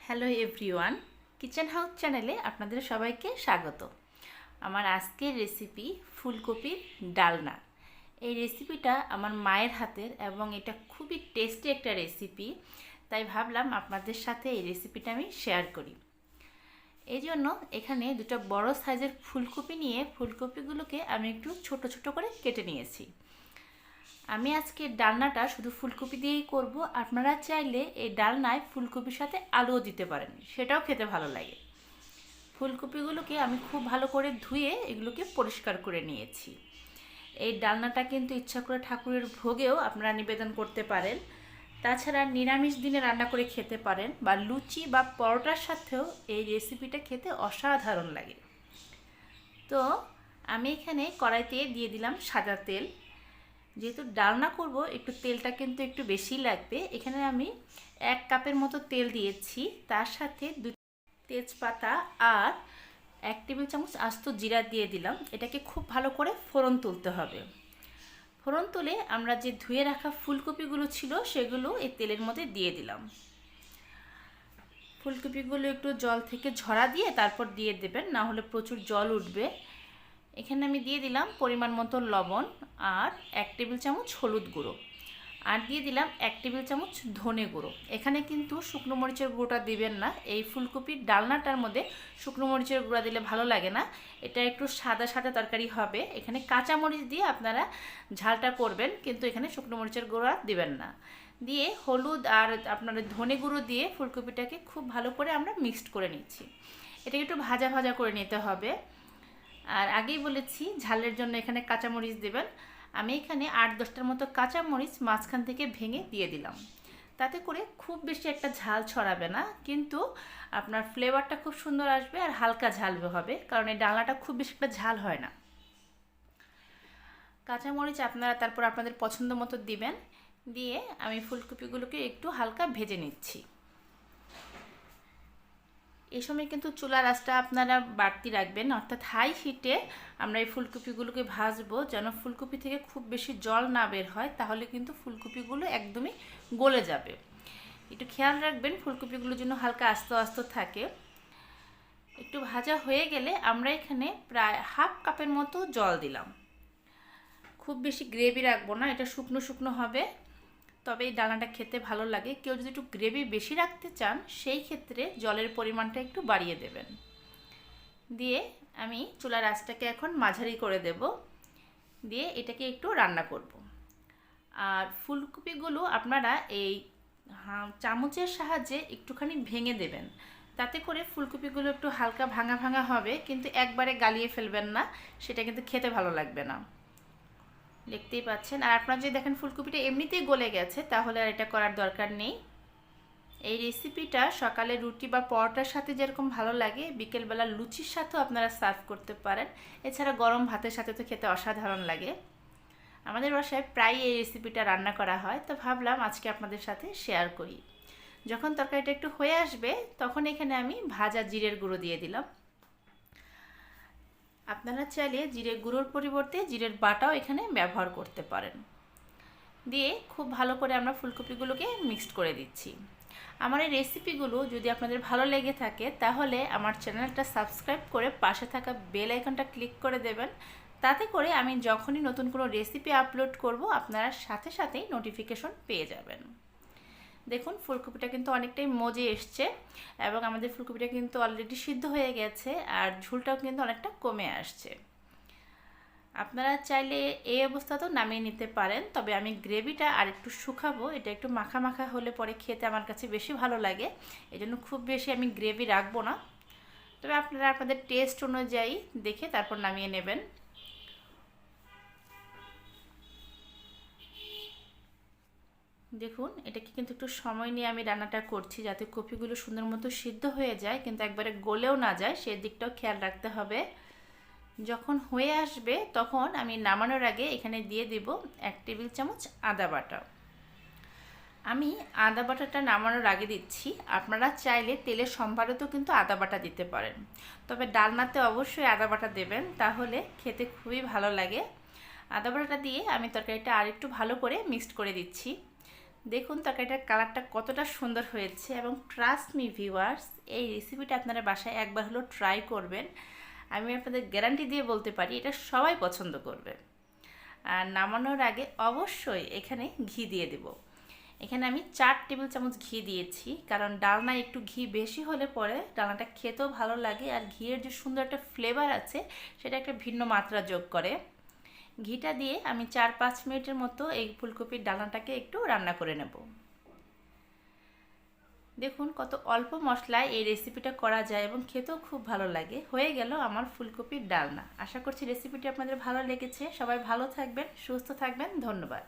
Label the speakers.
Speaker 1: Hello everyone, kitchen house চ্যানেলে আপনাদের সবাইকে স্বাগত। আমার আজকের রেসিপি ফুলকপির ডালনা। এই রেসিপিটা আমার মায়ের হাতের এবং এটা খুবই টেস্টি একটা রেসিপি, তাই ভাবলাম আপনাদের সাথে এই রেসিপিটা আমি শেয়ার করি। এই জন্য এখানে দুটো বড় সাইজের ফুলকপি নিয়ে ফুলকপিগুলোকে আমি একটু ছোট ছোট করে কেটে নিয়েছি। আমি আজকে ডালনাটা শুধু ফুলকপি দিয়েই করব। আপনারা চাইলে এই ডালনায় ফুলকপির সাথে আলুও দিতে পারেন, সেটাও খেতে ভালো লাগে। ফুলকপিগুলোকে আমি খুব ভালো করে ধুয়ে এগুলোকে পরিষ্কার করে নিয়েছি। এই ডালনাটা কিন্তু ইচ্ছা করে ঠাকুরের ভোগেও আপনারা নিবেদন করতে পারেন, তাছাড়া নিরামিষ দিনে রান্না করে খেতে পারেন, বা লুচি বা পরোটার সাথেও এই রেসিপিটা খেতে অসাধারণ লাগে। তো আমি এখানে কড়াইতে দিয়ে দিলাম সাদা তেল। যেহেতু ডালনা করব একটু তেলটা কিন্তু একটু বেশি লাগবে। এখানে আমি 1 কাপের মতো তেল দিয়েছি, তার সাথে 2 তেজপাতা আর 1 টেবিল চামচ আস্ত জিরা দিয়ে দিলাম। এটাকে খুব ভালো করে ফোড়ন তুলতে হবে। ফোড়ন তুলে আমরা যে ধুয়ে রাখা ফুলকপিগুলো ছিল সেগুলো এই তেলের মধ্যে দিয়ে দিলাম। ফুলকপিগুলো একটু জল থেকে ঝরা দিয়ে তারপর দিয়ে দেবেন, না হলে প্রচুর জল উঠবে। এখানে আমি দিয়ে দিলাম পরিমাণ মতো লবণ আর 1 টেবিল চামচ হলুদ গুঁড়ো, আর দিয়ে দিলাম 1 টেবিল চামচ ধনে গুঁড়ো। এখানে কিন্তু শুকনো মরিচের গুঁড়োটা দিবেন না, এই ফুলকপির ডালনাটার মধ্যে শুকনো মরিচের গুঁড়া দিলে ভালো লাগে না, এটা একটু সাদা সাদা তরকারি হবে। এখানে কাঁচা মরিচ দিয়ে আপনারা ঝালটা করবেন, কিন্তু এখানে শুকনো মরিচের গুঁড়া দিবেন না। দিয়ে হলুদ আর আপনার ধনে গুঁড়ো দিয়ে ফুলকপিটাকে খুব ভালো করে আমরা মিক্সড করে নিচ্ছি। এটাকে একটু ভাজা ভাজা করে নিতে হবে। আর আগেই বলেছি ঝালের জন্য এখানে কাঁচামরিচ দেবেন। আমি এখানে 8-10টার মতো কাঁচামরিচ মাঝখান থেকে ভেঙে দিয়ে দিলাম। তাতে করে খুব বেশি একটা ঝাল ছড়াবে না, কিন্তু আপনার ফ্লেভারটা খুব সুন্দর আসবে আর হালকা ঝাল হবে, কারণ এই ডালনাটা খুব বেশি একটা ঝাল হয় না। কাঁচামরিচ আপনারা তারপর আপনাদের পছন্দ মতো দিবেন। দিয়ে আমি ফুলকপিগুলোকে একটু হালকা ভেজে নিচ্ছি। এই সময় কিন্তু চুলার আঁচটা আপনারা বাড়তি রাখবেন, অর্থাৎ হাই হিটে আমরা এই ফুলকপিগুলোকে ভাজবো, যেন ফুলকপি থেকে খুব বেশি জল না বের হয়, তাহলে কিন্তু ফুলকপিগুলো একদমই গলে যাবে। একটু খেয়াল রাখবেন ফুলকপিগুলো যেন হালকা আস্ত আস্ত থাকে। একটু ভাজা হয়ে গেলে আমরা এখানে প্রায় 1/2 কাপের মতো জল দিলাম। খুব বেশি গ্রেভি রাখবো না, এটা শুকনো শুকনো হবে, তবে এই ডালনাটা খেতে ভালো লাগে। কেউ যদি একটু গ্রেভি বেশি রাখতে চান সেই ক্ষেত্রে জলের পরিমাণটা একটু বাড়িয়ে দেবেন। দিয়ে আমি চুলার আঁচটাকে এখন মাঝারি করে দেব, দিয়ে এটাকে একটু রান্না করব। আর ফুলকপিগুলো আপনারা এই চামচের সাহায্যে একটুখানি ভেঙে দেবেন, তাতে করে ফুলকপিগুলো একটু হালকা ভাঙা ভাঙা হবে, কিন্তু একবারে গালিয়ে ফেলবেন না, সেটা কিন্তু খেতে ভালো লাগবে না। দেখতেই পাচ্ছেন। আর আপনারা যদি দেখেন ফুলকপিটা এমনিতেই গলে গেছে, তাহলে আর এটা করার দরকার নেই। এই রেসিপিটা সকালে রুটি বা পরোটার সাথে যেরকম ভালো লাগে, বিকেলবেলা লুচির সাথেও আপনারা সার্ভ করতে পারেন। এছাড়া গরম ভাতের সাথে তো খেতে অসাধারণ লাগে। আমাদের বাসায় প্রায় এই রেসিপিটা রান্না করা হয়, তো ভাবলাম আজকে আপনাদের সাথে শেয়ার করি। যখন তরকারিটা একটু হয়ে আসবে তখন এখানে আমি ভাজা জিরের গুঁড়ো দিয়ে দিলাম। আপনারা চাইলে জিরে গুঁড়োর পরিবর্তে জিরের বাটাও এখানে ব্যবহার করতে পারেন। দিয়ে খুব ভালো করে আমরা ফুলকপিগুলোকে মিক্সড করে দিচ্ছি। আমার এই রেসিপিগুলো যদি আপনাদের ভালো লেগে থাকে তাহলে আমার চ্যানেলটা সাবস্ক্রাইব করে পাশে থাকা বেল আইকনটা ক্লিক করে দেবেন, তাতে করে আমি যখনই নতুন কোনো রেসিপি আপলোড করব আপনারা সাথে সাথেই নোটিফিকেশন পেয়ে যাবেন। দেখুন ফুলকপিটা কিন্তু অনেকটাই মজে এসছে, এবং আমাদের ফুলকপিটা কিন্তু অলরেডি সিদ্ধ হয়ে গেছে, আর ঝোলটাও কিন্তু অনেকটা কমে আসছে। আপনারা চাইলে এই অবস্থাতেও নামিয়ে নিতে পারেন, তবে আমি গ্রেভিটা আর একটু শুকাবো, এটা একটু মাখা মাখা হলে পরে খেতে আমার কাছে বেশি ভালো লাগে, এজন্য খুব বেশি আমি গ্রেভি রাখবো না। তবে আপনারা আপনাদের টেস্ট অনুযায়ী দেখে তারপর নামিয়ে নেবেন। দেখুন এটাকে কিন্তু একটু সময় নিয়ে আমি রান্নাটা করছি, যাতে কপিগুলো সুন্দর মতো সিদ্ধ হয়ে যায়, কিন্তু একবারে গলেও না যায়, সেদিকটাও খেয়াল রাখতে হবে। যখন হয়ে আসবে তখন আমি নামানোর আগে এখানে দিয়ে দেব 1 টেবিল চামচ আদা বাটা। আমি আদা বাটাটা নামানোর আগে দিচ্ছি। আপনারা চাইলে তেলের সম্বারেতেও কিন্তু আদা বাটা দিতে পারেন, তবে ডালনাতে অবশ্যই আদা বাটা দেবেন, তাহলে খেতে খুবই ভালো লাগে। আদা বাটাটা দিয়ে আমি তরকারিটা আরেকটু ভালো করে মিক্সড করে দিচ্ছি। দেখুন তরকারিটার কালারটা কতটা সুন্দর হয়েছে, এবং ট্রাস্ট মি ভিউয়ার্স, এই রেসিপিটা আপনারা বাসায় একবার হলো ট্রাই করবেন। আমি আপনাদের গ্যারান্টি দিয়ে বলতে পারি এটা সবাই পছন্দ করবে। আর নামানোর আগে অবশ্যই এখানে ঘি দিয়ে দেব। এখানে আমি 4 টেবিল চামচ ঘি দিয়েছি, কারণ ডালনা একটু ঘি বেশি হলে পরে ডালনাটা খেতেও ভালো লাগে, আর ঘিয়ের যে সুন্দর একটা ফ্লেভার আছে সেটা একটা ভিন্ন মাত্রা যোগ করে। ঘিটা দিয়ে আমি 4-5 মিনিটের মতো এই ফুলকপির ডালনাটাকে একটু রান্না করে নেব। দেখুন কত অল্প মশলায় এই রেসিপিটা করা যায় এবং খেতেও খুব ভালো লাগে। হয়ে গেল আমার ফুলকপির ডালনা। আশা করছি রেসিপিটি আপনাদের ভালো লেগেছে। সবাই ভালো থাকবেন, সুস্থ থাকবেন। ধন্যবাদ।